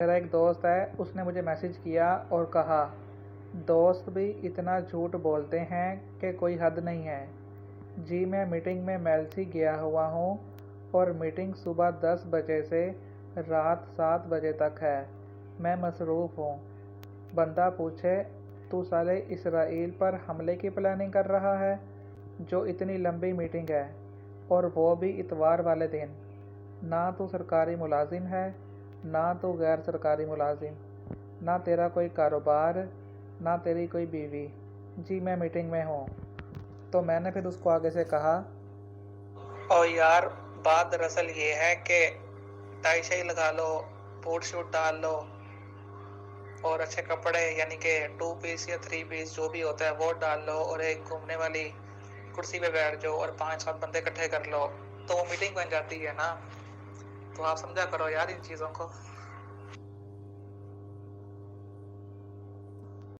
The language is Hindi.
मेरा एक दोस्त है, उसने मुझे मैसेज किया और कहा, दोस्त भी इतना झूठ बोलते हैं कि कोई हद नहीं है। जी मैं मीटिंग में मेलसी गया हुआ हूँ और मीटिंग सुबह 10 बजे से रात 7 बजे तक है। मैं मसरूफ़ हूँ। बंदा पूछे, तू साले इसराइल पर हमले की प्लानिंग कर रहा है? जो इतनी लंबी मीटिंग है और वो भी इतवार वाले दिन। ना तू सरकारी मुलाजिम है, ना तू गैर सरकारी मुलाजिम, ना तेरा कोई कारोबार, ना तेरी कोई बीवी। जी मैं मीटिंग में हूँ। तो मैंने फिर उसको आगे से कहा, और यार बात दरअसल ये है कि टाई शाई लगा लो, बूट शूट डाल लो और अच्छे कपड़े यानी कि 2 पीस या 3 पीस जो भी होता है वो डाल लो और एक घूमने वाली कुर्सी पे बैठ जाओ और 5-7 बंदे इकट्ठे कर लो, तो वो मीटिंग बन जाती है ना। तो आप समझा करो यार इन चीज़ों को।